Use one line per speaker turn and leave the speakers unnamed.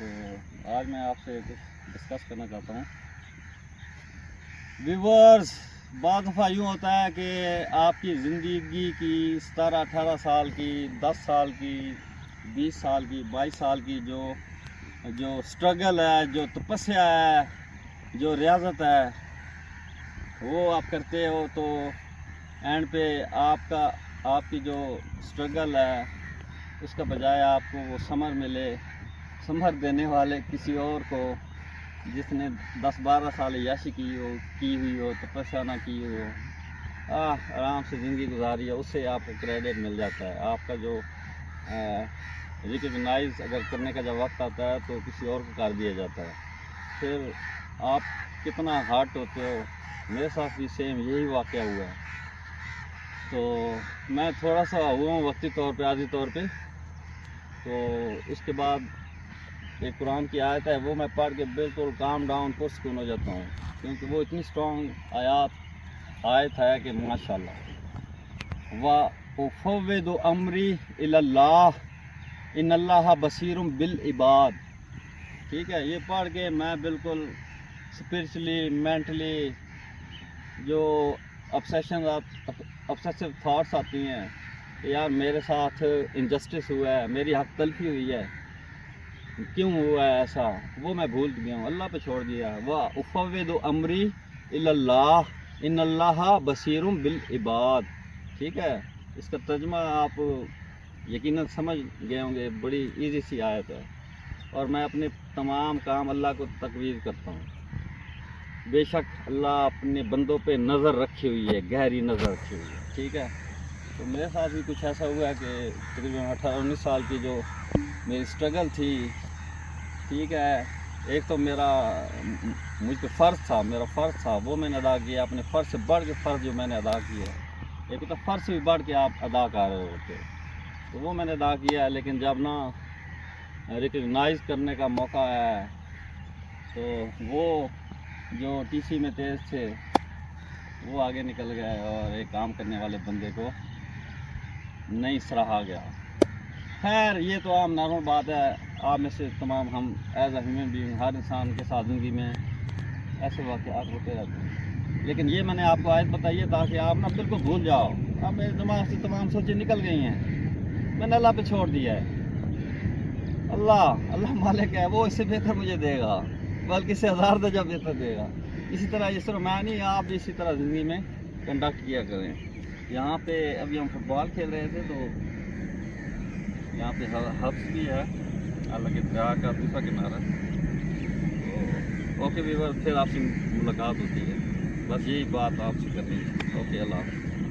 तो आज मैं आपसे कुछ डिस्कस करना चाहता हूँ। व्यूवर्स, बाद दफ़ा यूँ होता है कि आपकी ज़िंदगी की 17-18 साल की, 10 साल की, 20 साल की, 22 साल की जो स्ट्रगल है, जो तपस्या है, जो रियाजत है, वो आप करते हो तो एंड पे आपकी जो स्ट्रगल है उसका बजाय आपको वो समर मिले, समर देने वाले किसी और को जिसने 10-12 साल याशी की हुई हो, तपस्या ना की हो, आराम से ज़िंदगी गुजारी है, उससे आपको क्रेडिट मिल जाता है। आपका जो रिकग्नाइज अगर करने का जब वक्त आता है तो किसी और को कर दिया जाता है। फिर आप कितना हर्ट होते हो। मेरे साथ भी सेम यही वाक़या हुआ है। तो मैं थोड़ा सा हुआ हूँ वक्ती तौर पे, आजी तौर पे। तो इसके बाद एक कुरान की आयत है, वो मैं पढ़ के बिल्कुल काम डाउन पुरस्कून हो जाता हूँ, क्योंकि वो इतनी स्ट्रॉन्ग आयत है कि माशाल्लाह। व उफ़व्विदु अमरी इलल्लाह इन्नल्लाह बसीरुम बिल इबाद। ठीक है, ये पढ़ के मैं बिल्कुल स्पिरिचुअली, मेंटली जो ऑब्सेसिव थॉट्स आती हैं कि यार मेरे साथ इनजस्टिस हुआ है, मेरी हक तलफी हुई है, क्यों हुआ है ऐसा, वो मैं भूल गया हूँ, अल्लाह पे छोड़ दिया। वाह उफ़व्विदु अमरी इलल्लाह इन्नल्लाह बसीरुम बिल इबाद। ठीक है, इसका तर्जुमा आप यकीनन समझ गए होंगे, बड़ी इजी सी आयत है। और मैं अपने तमाम काम अल्लाह को तकवीज़ करता हूँ। बेशक अल्लाह अपने बंदों पे नज़र रखी हुई है, गहरी नज़र रखी हुई है। ठीक है, तो मेरे साथ भी कुछ ऐसा हुआ है कि तकरीबन 18-19 साल की जो मेरी स्ट्रगल थी, ठीक है, एक तो मुझ पे मेरा फ़र्ज़ था, वो मैंने अदा किया। अपने फ़र्ज़ से बढ़ के फ़र्ज़ जो मैंने अदा किया है, एक तो फ़र्ज़ से भी बढ़ के आप अदा कर रहे होते, तो वो मैंने अदा किया है। लेकिन जब ना रिकग्नाइज़ करने का मौका आया तो वो जो टीसी में तेज़ थे वो आगे निकल गए और एक काम करने वाले बंदे को नहीं सराहा गया। खैर, ये तो आम नॉर्मल बात है। आप में से तमाम हम एज अ ह्यूमन बीइंग, हर इंसान के साथ ज़िंदगी में ऐसे वाक़यात होते रहते हैं। लेकिन ये मैंने आपको आयत बताई है ताकि आप ना बिल्कुल भूल जाओ। अब मेरे दिमाग से तमाम सोचें निकल गई हैं, मैंने अल्लाह पे छोड़ दिया है। अल्लाह मालिक है, वो इससे बेहतर मुझे देगा, बल्कि इससे 1000 दर्जा बेहतर देगा। इसी तरह ये सिर्फ मैं नहीं, आप भी इसी तरह ज़िंदगी में कंडक्ट किया करें। यहाँ पे अभी हम फुटबॉल खेल रहे थे, तो यहाँ पे हब्स भी है, हालांकि दरिया का दूसरा किनारा। तो ओके व्यूअर, फिर आपसे मुलाकात होती है। बस यही बात आपसे करनी है। ओके, अल्लाह हाफ़िज़।